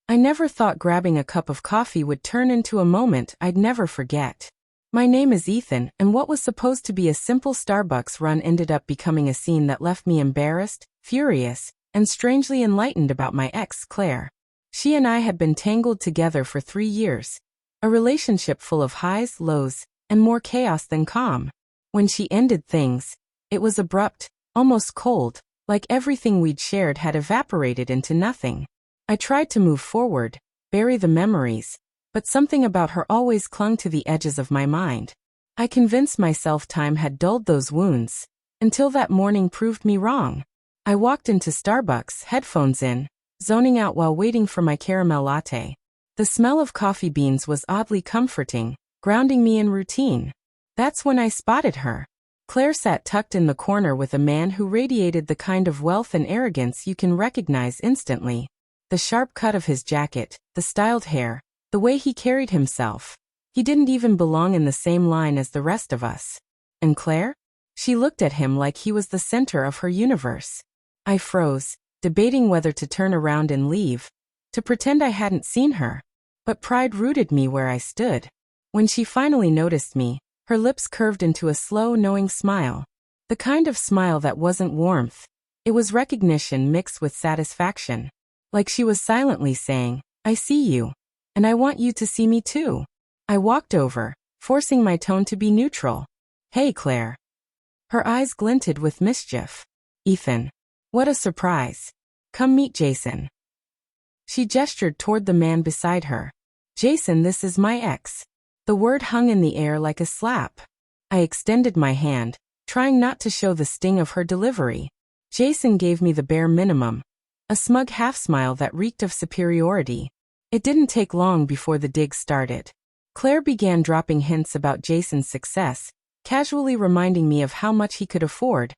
I never thought grabbing a cup of coffee would turn into a moment I'd never forget. My name is Ethan, and what was supposed to be a simple Starbucks run ended up becoming a scene that left me embarrassed, furious, and strangely enlightened about my ex, Claire. She and I had been tangled together for 3 years. A relationship full of highs, lows, and more chaos than calm. When she ended things, it was abrupt, almost cold, like everything we'd shared had evaporated into nothing. I tried to move forward, bury the memories, but something about her always clung to the edges of my mind. I convinced myself time had dulled those wounds, until that morning proved me wrong. I walked into Starbucks, headphones in, zoning out while waiting for my caramel latte. The smell of coffee beans was oddly comforting, grounding me in routine. That's when I spotted her. Claire sat tucked in the corner with a man who radiated the kind of wealth and arrogance you can recognize instantly. The sharp cut of his jacket, the styled hair, the way he carried himself. He didn't even belong in the same line as the rest of us. And Claire? She looked at him like he was the center of her universe. I froze, debating whether to turn around and leave, to pretend I hadn't seen her. But pride rooted me where I stood. When she finally noticed me, her lips curved into a slow, knowing smile. The kind of smile that wasn't warmth. It was recognition mixed with satisfaction. Like she was silently saying, I see you. And I want you to see me too. I walked over, forcing my tone to be neutral. Hey, Claire. Her eyes glinted with mischief. Ethan. What a surprise. Come meet Jason. She gestured toward the man beside her. Jason, this is my ex. The word hung in the air like a slap. I extended my hand, trying not to show the sting of her delivery. Jason gave me the bare minimum. A smug half-smile that reeked of superiority. It didn't take long before the dig started. Claire began dropping hints about Jason's success, casually reminding me of how much he could afford,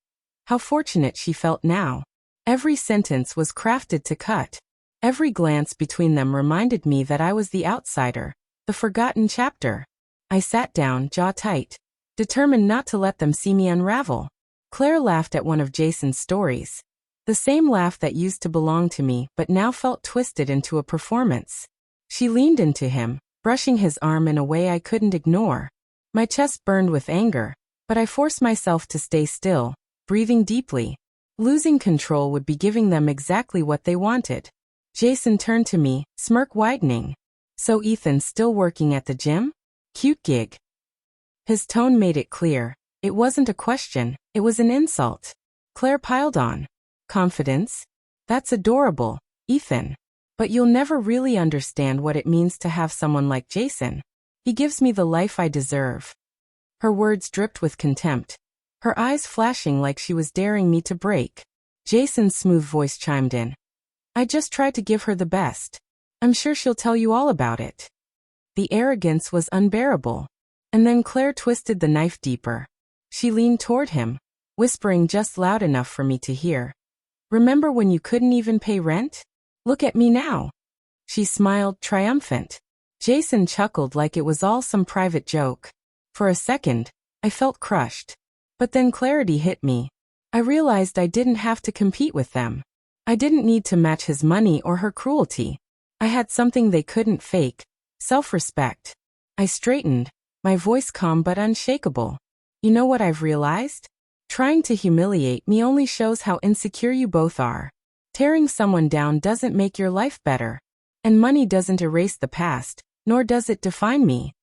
how fortunate she felt now. Every sentence was crafted to cut. Every glance between them reminded me that I was the outsider, the forgotten chapter. I sat down, jaw tight, determined not to let them see me unravel. Claire laughed at one of Jason's stories. The same laugh that used to belong to me but now felt twisted into a performance. She leaned into him, brushing his arm in a way I couldn't ignore. My chest burned with anger, but I forced myself to stay still, breathing deeply. Losing control would be giving them exactly what they wanted. Jason turned to me, smirk widening. So Ethan's still working at the gym? Cute gig. His tone made it clear. It wasn't a question, it was an insult. Claire piled on. Confidence? That's adorable, Ethan. But you'll never really understand what it means to have someone like Jason. He gives me the life I deserve. Her words dripped with contempt, her eyes flashing like she was daring me to break. Jason's smooth voice chimed in. I just tried to give her the best. I'm sure she'll tell you all about it. The arrogance was unbearable. And then Claire twisted the knife deeper. She leaned toward him, whispering just loud enough for me to hear. Remember when you couldn't even pay rent? Look at me now. She smiled, triumphant. Jason chuckled like it was all some private joke. For a second, I felt crushed. But then clarity hit me. I realized I didn't have to compete with them. I didn't need to match his money or her cruelty. I had something they couldn't fake. Self-respect. I straightened, my voice calm but unshakable. You know what I've realized? Trying to humiliate me only shows how insecure you both are. Tearing someone down doesn't make your life better. And money doesn't erase the past, nor does it define me.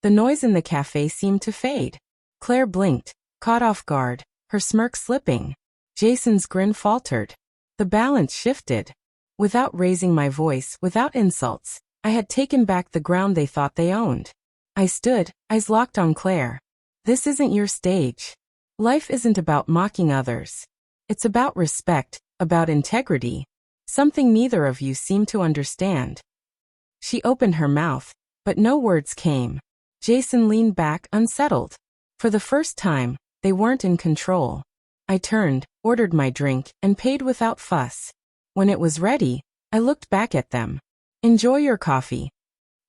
The noise in the cafe seemed to fade. Claire blinked, caught off guard, her smirk slipping. Jason's grin faltered. The balance shifted. Without raising my voice, without insults, I had taken back the ground they thought they owned. I stood, eyes locked on Claire. This isn't your stage. Life isn't about mocking others. It's about respect, about integrity. Something neither of you seem to understand. She opened her mouth, but no words came. Jason leaned back, unsettled. For the first time, they weren't in control. I turned, ordered my drink, and paid without fuss. When it was ready, I looked back at them. Enjoy your coffee.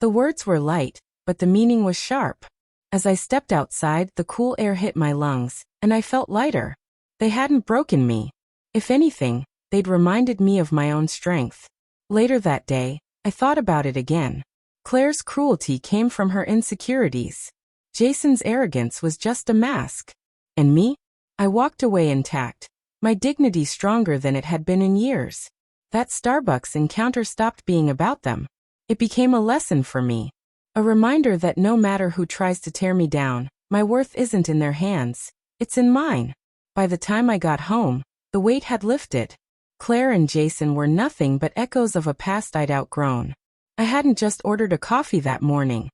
The words were light, but the meaning was sharp. As I stepped outside, the cool air hit my lungs, and I felt lighter. They hadn't broken me. If anything, they'd reminded me of my own strength. Later that day, I thought about it again. Claire's cruelty came from her insecurities. Jason's arrogance was just a mask. And me? I walked away intact, my dignity stronger than it had been in years. That Starbucks encounter stopped being about them. It became a lesson for me. A reminder that no matter who tries to tear me down, my worth isn't in their hands, it's in mine. By the time I got home, the weight had lifted. Claire and Jason were nothing but echoes of a past I'd outgrown. I hadn't just ordered a coffee that morning.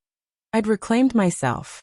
I'd reclaimed myself.